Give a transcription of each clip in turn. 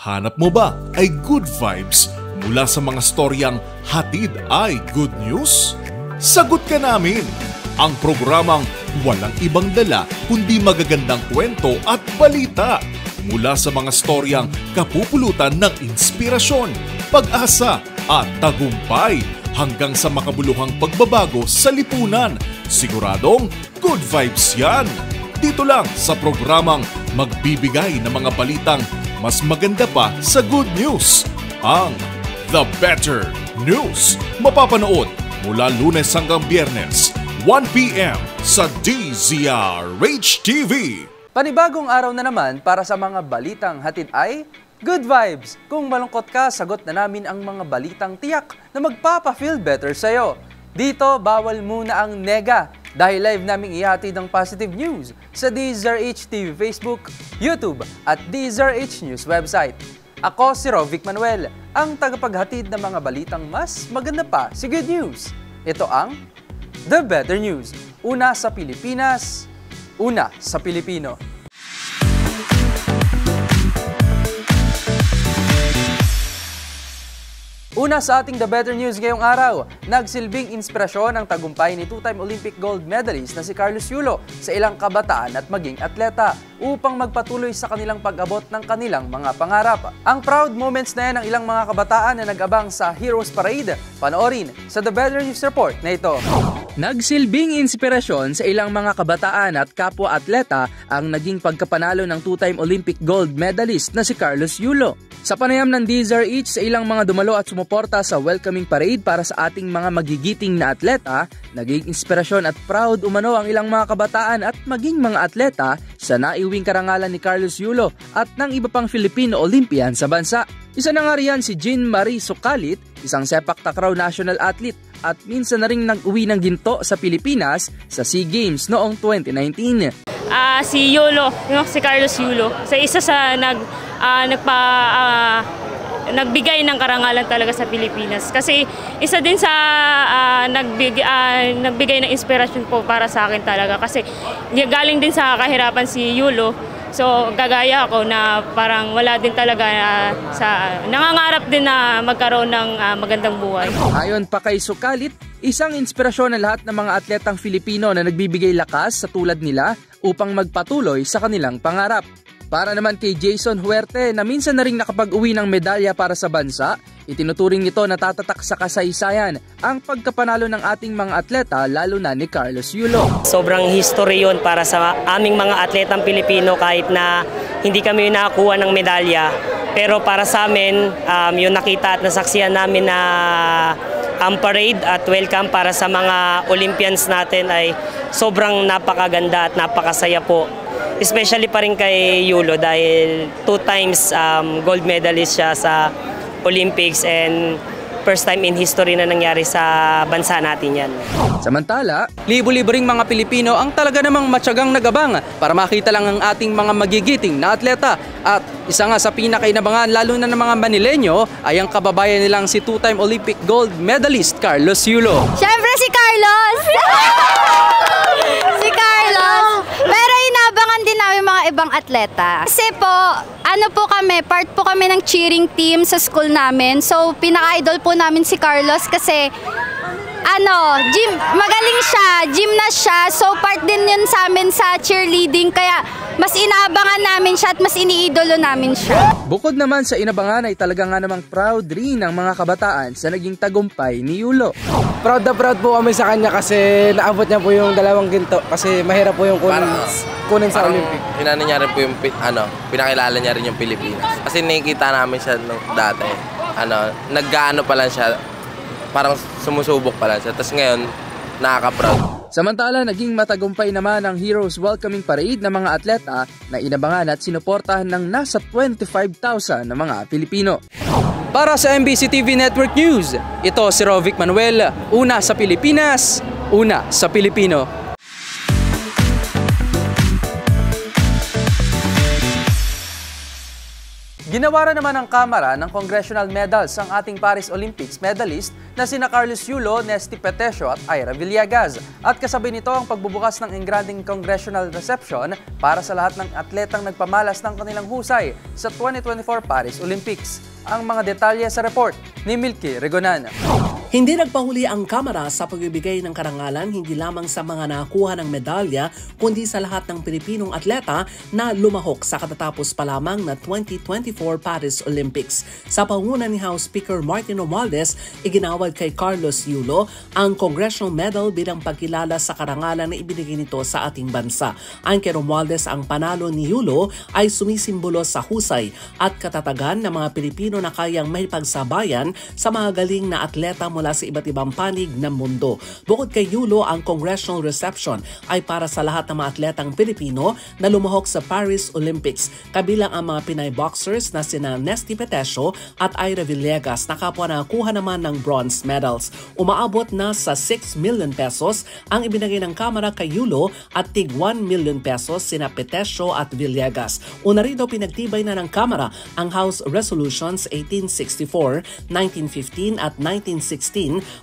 Hanap mo ba ay good vibes mula sa mga storyang hatid ay good news? Sagot ka namin! Ang programang walang ibang dala kundi magagandang kwento at balita mula sa mga storyang kapupulutan ng inspirasyon, pag-asa at tagumpay hanggang sa makabuluhang pagbabago sa lipunan. Siguradong good vibes yan! Dito lang sa programang magbibigay ng mga balitang mas maganda pa sa good news. Ang The Better News. Mapapanood mula Lunes hanggang Biyernes, 1 p.m. sa DZRH TV. Panibagong araw na naman para sa mga balitang hatid ay good vibes. Kung malungkot ka, sagot na namin ang mga balitang tiyak na magpapa-feel better sa'yo. Dito, bawal muna ang nega dahil live naming ihatid ang positive news sa DZRH TV Facebook, YouTube at DZRH News website. Ako si Rovic Manuel, ang tagapaghatid ng mga balitang mas maganda pa si good news. Ito ang The Better News. Una sa Pilipinas, una sa Pilipino. Una sa ating The Better News ngayong araw, nagsilbing inspirasyon ang tagumpay ni two-time Olympic gold medalist na si Carlos Yulo sa ilang kabataan at maging atleta upang magpatuloy sa kanilang pag-abot ng kanilang mga pangarap. Ang proud moments na yan ng ilang mga kabataan na nag-abang sa Heroes Parade, panoorin sa The Better News Report na ito. Nagsilbing inspirasyon sa ilang mga kabataan at kapwa-atleta ang naging pagkapanalo ng two-time Olympic gold medalist na si Carlos Yulo. Sa panayam ng DZRH sa ilang mga dumalo at sumuporta sa welcoming parade para sa ating mga magigiting na atleta, naging inspirasyon at proud umano ang ilang mga kabataan at maging mga atleta sa naiuwing karangalan ni Carlos Yulo at ng iba pang Filipino Olympian sa bansa. Isa na nga riyan si Jean Marie Sucalit, isang sepak takraw national athlete at minsan na rin nag-uwi ng ginto sa Pilipinas sa SEA Games noong 2019. Si Yulo, si Carlos Yulo, isa sa nagbigay ng karangalan talaga sa Pilipinas. Kasi isa din sa nagbigay ng inspirasyon po para sa akin talaga. Kasi galing din sa kahirapan si Yulo. So gagaya ako na parang wala din talaga nangangarap din na magkaroon ng magandang buhay. Ayon pa kay Sucalit, isang inspirasyon ng lahat ng mga atletang Filipino na nagbibigay lakas sa tulad nila upang magpatuloy sa kanilang pangarap. Para naman kay Jason Huerte na minsan na rin nakapag-uwi ng medalya para sa bansa, itinuturing nito na tatatak sa kasaysayan ang pagkapanalo ng ating mga atleta lalo na ni Carlos Yulo. Sobrang history yun para sa aming mga atletang Pilipino kahit na hindi kami nakakuha ng medalya. Pero para sa amin, yung nakita at nasaksihan namin na ang parade at welcome para sa mga Olympians natin ay sobrang napakaganda at napakasaya po. Especially pa rin kay Yulo dahil 2 times gold medalist siya sa Olympics and first time in history na nangyari sa bansa natin yan. Samantala, libo-libo ring mga Pilipino ang talaga namang matyagang nagabang para makita lang ang ating mga magigiting na atleta. At isa nga sa pinakainabangan lalo na ng mga Manileño ay ang kababayan nilang si two-time Olympic gold medalist Carlos Yulo. Siyempre si Carlos! Si Carlos! Pero inabangan din namin mga ibang atleta. Kasi po, part po kami ng cheering team sa school namin. So, pinaka-idol po namin si Carlos kasi magaling siya, gymnast siya. So, part din yun sa amin sa cheerleading. Kaya, mas inaabangan namin siya at mas iniidolo namin siya. Bukod naman sa inabangan ay talaga nga namang proud rin ang mga kabataan sa naging tagumpay ni Yulo. Proud na proud po kami sa kanya kasi naabot niya po yung 2 ginto kasi mahirap po yung kunin sa Olympic. Inano niya rin po yung pinakilala niya rin yung Pilipinas. Kasi nakikita namin siya dati. Nag-gaano pa lang siya, parang sumusubok pa lang siya. Tapos ngayon, nakaka-proud. Samantala, naging matagumpay naman ang Heroes Welcoming Parade ng mga atleta na inabangan at sinuportahan ng nasa 25,000 na mga Pilipino. Para sa MBC TV Network News, ito si Rovic Manuel, una sa Pilipinas, una sa Pilipino. Ginawaran naman ng Kamara ng Congressional Medals ang ating Paris Olympics medalist na sina Carlos Yulo, Nesty Petesio at Ira Villegas. At kasabay nito ang pagbubukas ng engranding congressional reception para sa lahat ng atletang nagpamalas ng kanilang husay sa 2024 Paris Olympics. Ang mga detalye sa report ni Milky Regonan. Hindi nagpahuli ang Kamara sa pagbibigay ng karangalan hindi lamang sa mga nakakuha ng medalya kundi sa lahat ng Pilipinong atleta na lumahok sa katatapos pa lamang na 2024 Paris Olympics. Sa panguna ni House Speaker Martin Romualdez, iginawad kay Carlos Yulo ang Congressional Medal bilang pagkilala sa karangalan na ibinigay nito sa ating bansa. Ayon kay Romualdez, ang panalo ni Yulo ay sumisimbolo sa husay at katatagan ng mga Pilipino na kayang mahipagsabayan sa mga galing na atleta mula sa iba't ibang panig ng mundo. Bukod kay Yulo, ang congressional reception ay para sa lahat ng mga atletang Pilipino na lumahok sa Paris Olympics, kabilang ang mga Pinay boxers na sina Nesty Petesio at Ira Villegas na kapwa nakakuha naman ng bronze medals. Umaabot na sa 6 million pesos ang ibinigay ng Kamara kay Yulo at tig 1 million pesos sina Petesio at Villegas. Una rito, pinagtibay na ng Kamara ang House Resolutions 1864, 1915 at 1916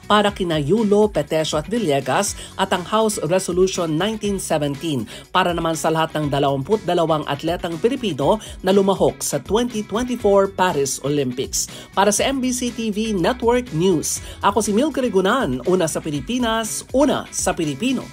para kina Yulo, Petesio at Villegas at ang House Resolution 1917 para naman sa lahat ng 22 atletang Pilipino na lumahok sa 2024 Paris Olympics. Para sa MBC TV Network News, ako si Milky Regonan, una sa Pilipinas, una sa Pilipino.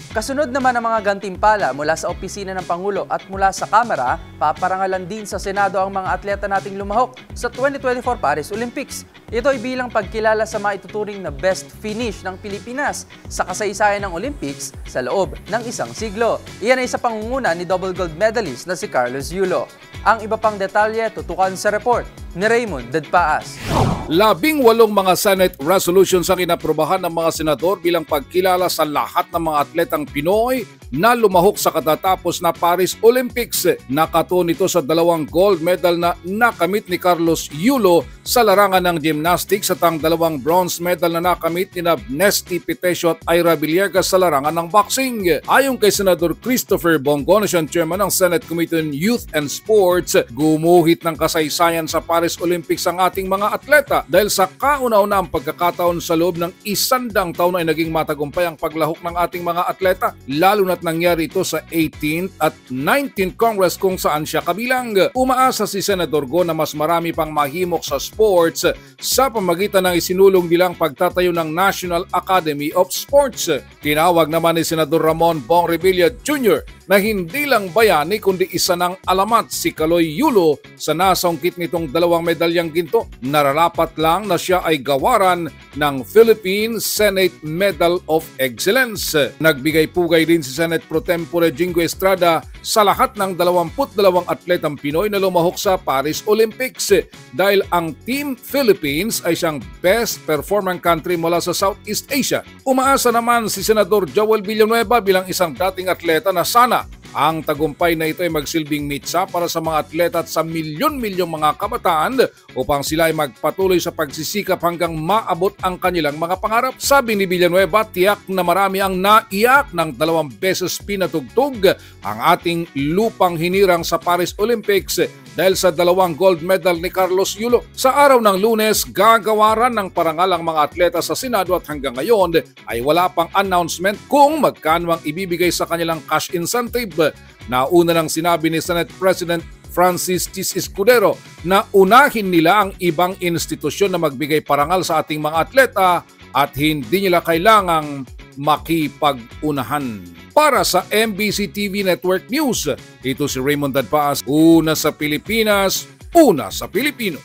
Kasunod naman ang mga gantimpala mula sa opisina ng Pangulo at mula sa Kamara, paparangalan din sa Senado ang mga atleta nating lumahok sa 2024 Paris Olympics. Ito ay bilang pagkilala sa maituturing na best finish ng Pilipinas sa kasaysayan ng Olympics sa loob ng isang siglo. Iyan ay sa pangunguna ni double gold medalist na si Carlos Yulo. Ang iba pang detalye tutukan sa report ni Raymond Dadpaas. 18 mga Senate resolutions ang inaprobahan ng mga senador bilang pagkilala sa lahat ng mga atletang Pinoy na lumahok sa katatapos na Paris Olympics. Nakatuon ito sa 2 gold medal na nakamit ni Carlos Yulo sa larangan ng gymnastics at ang 2 bronze medal na nakamit ni Nesty Petesio at Ira Villegas sa larangan ng boxing. Ayon kay Senador Christopher Bongo, na siyang chairman ng Senate Committee on Youth and Sports, gumuhit ng kasaysayan sa Paris Olympics ang ating mga atleta dahil sa kauna-una ang pagkakataon sa loob ng 100 taon ay naging matagumpay ang paglahok ng ating mga atleta, lalo na't nangyari ito sa 18th at 19th Congress kung saan siya kabilang. Umaasa si Senador Go na mas marami pang mahimok sa sports sa pamagitan ng isinulong nilang pagtatayo ng National Academy of Sports. Tinawag naman ni Senador Ramon Bong Revilla Jr. na hindi lang bayani kundi isa ng alamat si Kaloy Yulo sa nasangkit nitong 2 medalyang ginto. Nararapat lang na siya ay gawaran ng Philippine Senate Medal of Excellence. Nagbigay pugay din si Senate Pro Tempore Jingo Estrada sa lahat ng 22 atletang Pinoy na lumahok sa Paris Olympics dahil ang Team Philippines ay siyang best performing country mula sa Southeast Asia. Umaasa naman si Senador Joel Villanueva bilang isang dating atleta na sana ang tagumpay na ito ay magsilbing mitsa para sa mga atleta at sa milyon-milyong mga kabataan upang sila ay magpatuloy sa pagsisikap hanggang maabot ang kanilang mga pangarap. Sabi ni Villanueva, tiyak na marami ang naiyak ng 2 beses pinatugtog ang ating lupang hinirang sa Paris Olympics dahil sa 2 gold medal ni Carlos Yulo. Sa araw ng Lunes, gagawaran ng parangal ang mga atleta sa Senado at hanggang ngayon ay wala pang announcement kung magkano ang ibibigay sa kanilang cash incentive. Nauna nang sinabi ni Senate President Francis Chis Escudero na unahin nila ang ibang institusyon na magbigay parangal sa ating mga atleta at hindi nila kailangang makipag-unahan. Para sa MBC TV Network News, ito si Raymond Dadpaas, una sa Pilipinas, una sa Pilipino.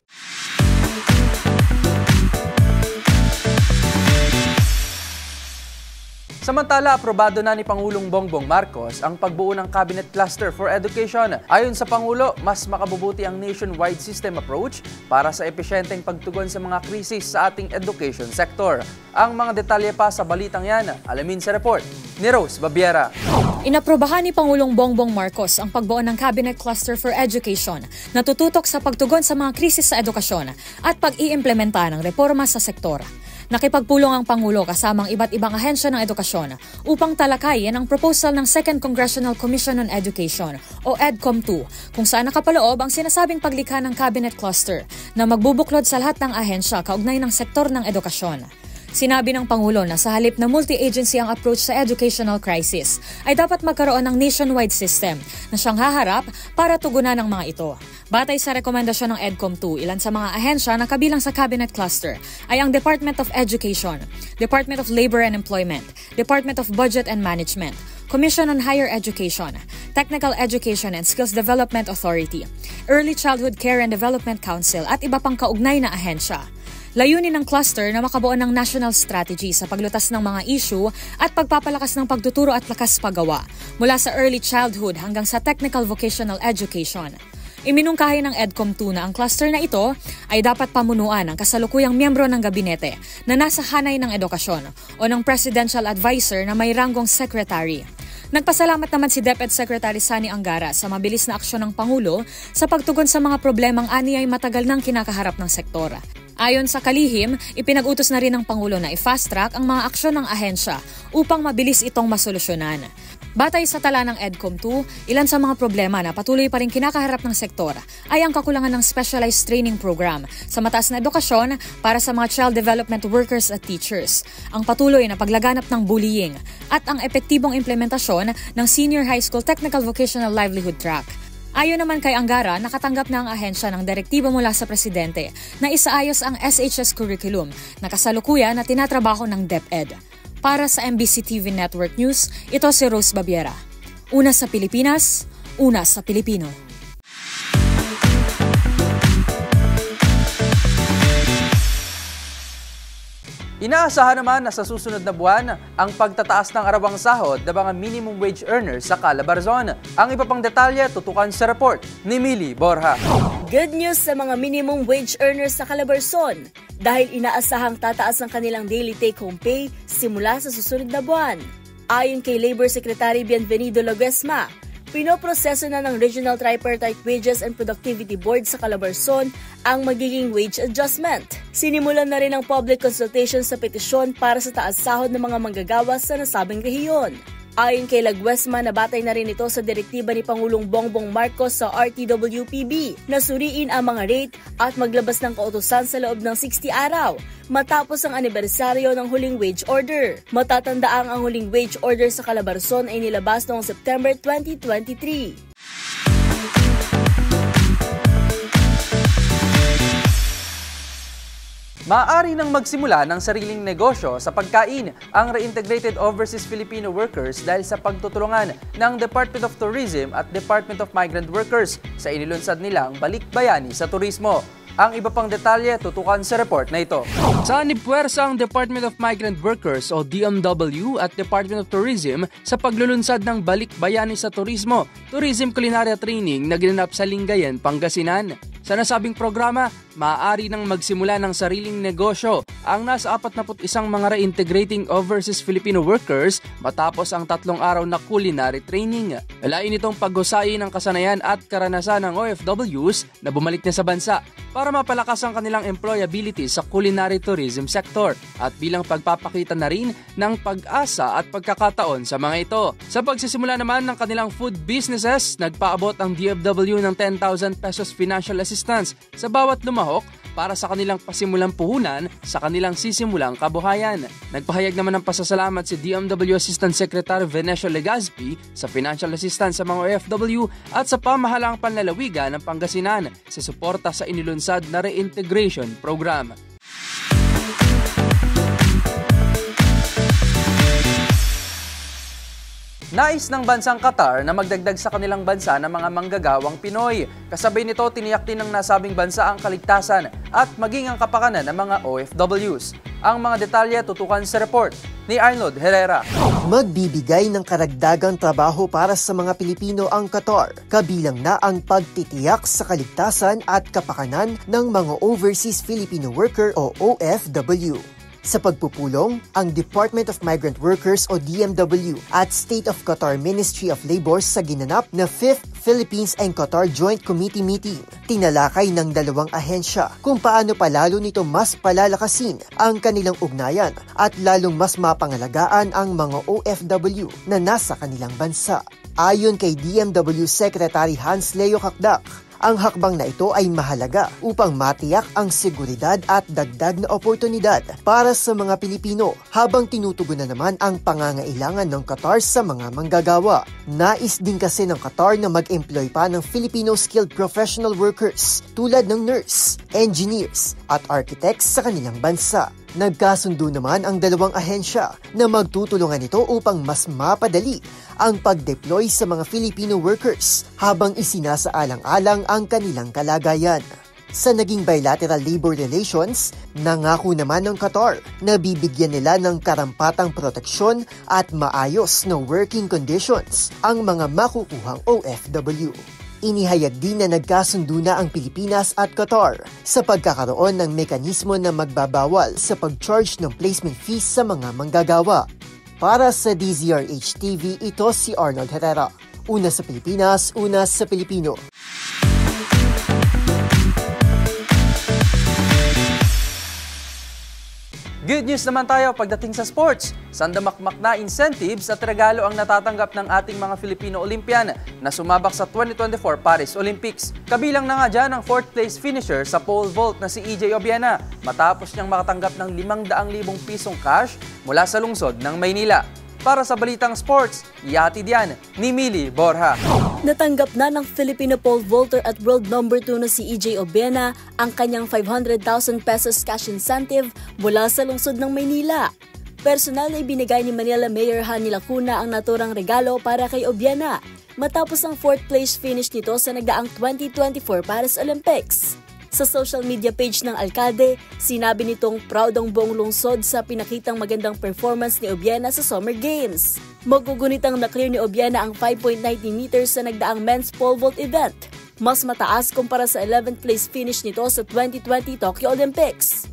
Samantala, aprobado na ni Pangulong Bongbong Marcos ang pagbuo ng Cabinet Cluster for Education. Ayon sa Pangulo, mas makabubuti ang nationwide system approach para sa epesyenteng pagtugon sa mga krisis sa ating education sector. Ang mga detalye pa sa balitang yan, alamin sa report ni Rose Babiera. Inaprobahan ni Pangulong Bongbong Marcos ang pagbuo ng Cabinet Cluster for Education na tututok sa pagtugon sa mga krisis sa edukasyon at pag-iimplementa ng reforma sa sektor. Nakipagpulong ang Pangulo kasamang iba't ibang ahensya ng edukasyon upang talakayin ang proposal ng Second Congressional Commission on Education o EDCOM-2 kung saan nakapaloob ang sinasabing paglikha ng cabinet cluster na magbubuklod sa lahat ng ahensya kaugnay ng sektor ng edukasyon. Sinabi ng Pangulo na sa halip na multi-agency ang approach sa educational crisis, ay dapat magkaroon ng nationwide system na siyang haharap para tugunan ng mga ito. Batay sa rekomendasyon ng EDCOM-2, ilan sa mga ahensya na kabilang sa cabinet cluster ay ang Department of Education, Department of Labor and Employment, Department of Budget and Management, Commission on Higher Education, Technical Education and Skills Development Authority, Early Childhood Care and Development Council at iba pang kaugnay na ahensya. Layunin ng cluster na makabuo ng national strategy sa paglutas ng mga issue at pagpapalakas ng pagtuturo at lakas paggawa mula sa early childhood hanggang sa technical vocational education. Iminungkahi ng EDCOM-2 na ang cluster na ito ay dapat pamunuan ng kasalukuyang miyembro ng gabinete na nasa hanay ng edukasyon o ng presidential advisor na may ranggong secretary. Nagpasalamat naman si DepEd Secretary Sani Angara sa mabilis na aksyon ng Pangulo sa pagtugon sa mga problemang ani ay matagal nang kinakaharap ng sektor. Ayon sa kalihim, ipinag-utos na rin ng Pangulo na i-fast-track ang mga aksyon ng ahensya upang mabilis itong masolusyonan. Batay sa tala ng EDCOM-2, ilan sa mga problema na patuloy pa rin kinakaharap ng sektor ay ang kakulangan ng specialized training program sa mataas na edukasyon para sa mga child development workers at teachers, ang patuloy na paglaganap ng bullying, at ang epektibong implementasyon ng Senior High School Technical Vocational Livelihood Track. Ayon naman kay Angara, nakatanggap na ang ahensya ng direktiba mula sa Presidente na isaayos ang SHS curriculum na kasalukuyan na tinatrabaho ng DepEd. Para sa MBC TV Network News, ito si Rose Babiera. Una sa Pilipinas, una sa Pilipino. Inaasahan naman na sa susunod na buwan ang pagtataas ng arawang sahod ng mga minimum wage earners sa Calabarzon. Ang iba pang detalye tutukan sa report ni Millie Borja. Good news sa mga minimum wage earners sa Calabarzon dahil inaasahang tataas ang kanilang daily take-home pay simula sa susunod na buwan. Ayon kay Labor Secretary Bienvenido Ledesma, pinoproseso na ng Regional Tripartite Wages and Productivity Board sa Calabarzon ang magiging wage adjustment. Sinimulan na rin ang public consultation sa petisyon para sa taas sahod ng mga manggagawa sa nasabing rehiyon. Ayon kay Ledesma, nabatay na rin ito sa direktiba ni Pangulong Bongbong Marcos sa RTWPB na suriin ang mga rate at maglabas ng kautusan sa loob ng 60 araw matapos ang anibersaryo ng huling wage order. Matatandaang ang huling wage order sa Calabarzon ay nilabas noong September 2023. Maaari nang magsimula ng sariling negosyo sa pagkain ang Reintegrated Overseas Filipino Workers dahil sa pagtutulungan ng Department of Tourism at Department of Migrant Workers sa inilunsad nilang Balik Bayani sa Turismo. Ang iba pang detalye tutukan sa report na ito. Saan nipuwersa ang Department of Migrant Workers o DMW at Department of Tourism sa paglulunsad ng Balik Bayani sa Turismo, Tourism Culinaria Training na ginanap sa Lingayen, Pangasinan. Sa nasabing programa, maaari nang magsimula ng sariling negosyo ang nasa 41 mga reintegrating overseas Filipino workers matapos ang 3 araw na culinary training. Lain itong paghusayin ng kasanayan at karanasan ng OFWs na bumalik na sa bansa para mapalakas ang kanilang employability sa culinary tourism sector at bilang pagpapakita na rin ng pag-asa at pagkakataon sa mga ito. Sa pagsisimula naman ng kanilang food businesses, nagpaabot ang DFW ng 10,000 pesos financial assistance sa bawat lumahok para sa kanilang pasimulang puhunan sa kanilang sisimulang kabuhayan. Nagpahayag naman ng pasasalamat si DMW Assistant Secretary Venecio Legazpi sa financial assistance sa mga OFW at sa pamahalaang panlalawigan ng Pangasinan sa suporta sa inilunsad na reintegration program. Nais ng bansang Qatar na magdagdag sa kanilang bansa ng mga manggagawang Pinoy. Kasabay nito, tiniyak din ng nasabing bansa ang kaligtasan at maging ang kapakanan ng mga OFWs. Ang mga detalye tutukan sa report ni Arnold Herrera. Magbibigay ng karagdagang trabaho para sa mga Pilipino ang Qatar, kabilang na ang pagtitiyak sa kaligtasan at kapakanan ng mga Overseas Filipino Worker o OFW. Sa pagpupulong, ang Department of Migrant Workers o DMW at State of Qatar Ministry of Labor sa ginanap na 5th Philippines and Qatar Joint Committee meeting. Tinalakay ng dalawang ahensya kung paano palalo nito mas palalakasin ang kanilang ugnayan at lalong mas mapangalagaan ang mga OFW na nasa kanilang bansa. Ayon kay DMW Secretary Hans Leo Kakdak, ang hakbang na ito ay mahalaga upang matiyak ang seguridad at dagdag na oportunidad para sa mga Pilipino habang tinutugunan naman ang pangangailangan ng Qatar sa mga manggagawa. Nais din kasi ng Qatar na mag-employ pa ng Filipino skilled professional workers tulad ng nurse, engineers at architects sa kanilang bansa. Nagkasundo naman ang dalawang ahensya na magtutulungan ito upang mas mapadali ang pag-deploy sa mga Filipino workers habang isinasaalang-alang ang kanilang kalagayan. Sa naging bilateral labor relations, nangako naman ng Qatar na bibigyan nila ng karampatang proteksyon at maayos na working conditions ang mga makukuhang OFW. Inihayag din na nagkasundo na ang Pilipinas at Qatar sa pagkakaroon ng mekanismo na magbabawal sa pag-charge ng placement fees sa mga manggagawa. Para sa DZRH-TV, ito si Arnold Herrera. Una sa Pilipinas, una sa Pilipino. Good news naman tayo pagdating sa sports. Sandamakmak na incentives at regalo ang natatanggap ng ating mga Filipino Olympian na sumabak sa 2024 Paris Olympics. Kabilang na nga dyan ang 4th place finisher sa pole vault na si EJ Obiena matapos niyang makatanggap ng 500,000 pisong cash mula sa lungsod ng Maynila. Para sa Balitang Sports, ihatid yan ni Mili Borja. Natanggap na ng Filipino pole vaulter at world number 2 na si EJ Obiena ang kanyang 500,000 pesos cash incentive mula sa lungsod ng Maynila. Personal na ibinigay ni Manila Mayor Hanny Lacuna ang naturang regalo para kay Obiena matapos ang 4th place finish nito sa nagdaang 2024 Paris Olympics. Sa social media page ng alkalde, sinabi nitong proud ang buong lungsod sa pinakitang magandang performance ni Obiena sa Summer Games. Magugunitang na-clear ni Obiena ang 5.90 meters sa nagdaang men's pole vault event. Mas mataas kumpara sa 11th place finish nito sa 2020 Tokyo Olympics.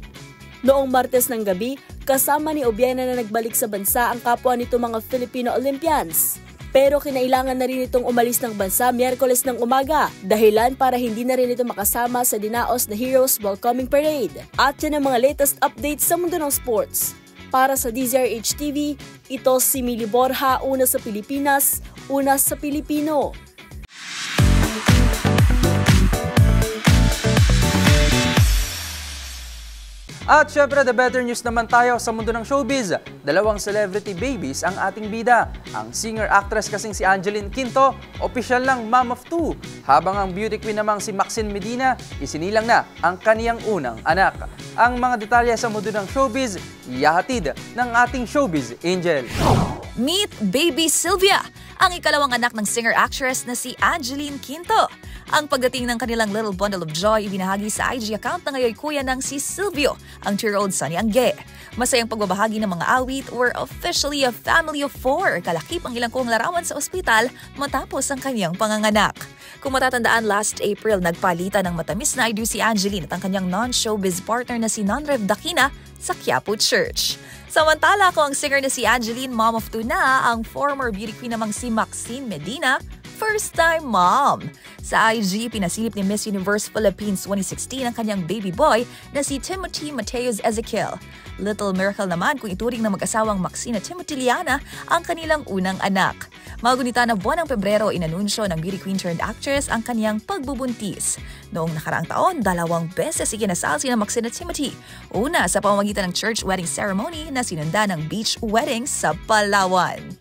Noong Martes ng gabi, kasama ni Obiena na nagbalik sa bansa ang kapwa nito mga Filipino Olympians. Pero kinailangan na rin itong umalis ng bansa Miyerkules ng umaga, dahilan para hindi na rin ito makasama sa dinaos na Heroes Welcoming Parade. At yan ang mga latest updates sa mundo ng sports. Para sa DZRH-TV, ito si Mili Borja, una sa Pilipinas, una sa Pilipino. At syempre, the better news naman tayo sa mundo ng showbiz. Dalawang celebrity babies ang ating bida. Ang singer-actress kasing si Angeline Quinto, opisyal lang mom of 2. Habang ang beauty queen namang si Maxine Medina, isinilang na ang kaniyang unang anak. Ang mga detalye sa mundo ng showbiz, ihahatid ng ating showbiz angel. Meet Baby Sylvia, ang ikalawang anak ng singer-actress na si Angeline Quinto. Ang pagdating ng kanilang little bundle of joy ibinahagi sa IG account na ngayon kuya ng si Silvio, ang 2-year-old Sunny Angge. Masayang pagbabahagi ng mga awit were officially a family of 4. Kalakip ang ilang kuwang larawan sa ospital matapos ang kanyang panganganak. Kung matatandaan, last April nagpalitan ng matamis na idea si Angeline at ang kanyang non-showbiz partner na si Nonrev Dakina sa Quiapo Church. Samantala, kung ang singer na si Angeline, mom of 2 na, ang former beauty queen namang si Maxine Medina, first-time mom. Sa IG, pinasilip ni Miss Universe Philippines 2016 ang kanyang baby boy na si Timothy Mateus Ezekiel. Little miracle naman kung ituring na mag-asawang Maxine at Timothy Liana ang kanilang unang anak. Magunita na buwan ng Pebrero, inanunsyo ng beauty queen turned actress ang kanyang pagbubuntis. Noong nakaraang taon, 2 beses ikinasal sina Maxine at Timothy. Una sa pamamagitan ng church wedding ceremony na sinunda ng beach wedding sa Palawan.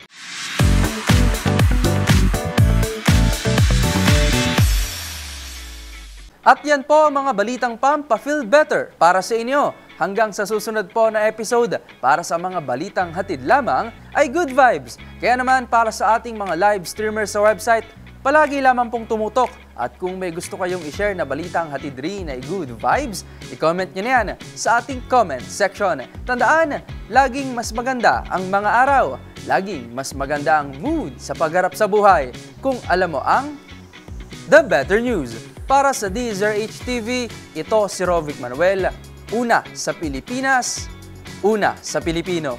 At yan po mga balitang pampa-feel better para sa inyo. Hanggang sa susunod po na episode, para sa mga balitang hatid lamang ay good vibes. Kaya naman para sa ating mga live streamers sa website, palagi lamang pong tumutok. At kung may gusto kayong i-share na balitang hatid rin ay good vibes, i-comment nyo na yan sa ating comment section. Tandaan, laging mas maganda ang mga araw. Laging mas maganda ang mood sa pagharap sa buhay. Kung alam mo ang The Better News. Para sa DZRH TV, ito si Rovic Manuel, una sa Pilipinas, una sa Pilipino.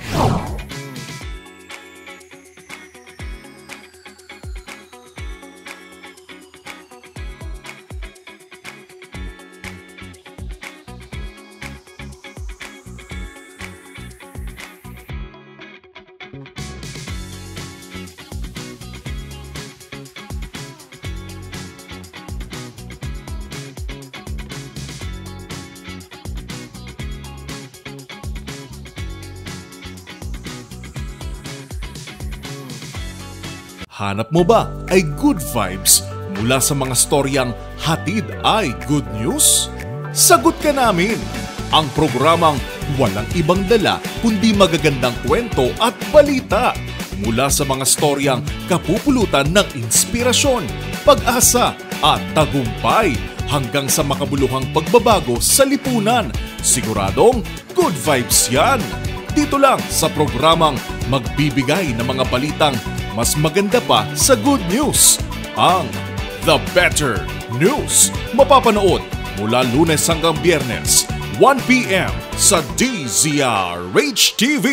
Hanap mo ba ay good vibes mula sa mga storyang hatid ay good news? Sagot ka namin! Ang programang walang ibang dala kundi magagandang kwento at balita mula sa mga storyang kapupulutan ng inspirasyon, pag-asa at tagumpay hanggang sa makabuluhang pagbabago sa lipunan. Siguradong good vibes yan! Dito lang sa programang magbibigay ng mga balitang mas maganda pa sa good news, ang The Better News. Mapapanood mula Lunes hanggang Biyernes, 1 p.m. sa DZRH TV.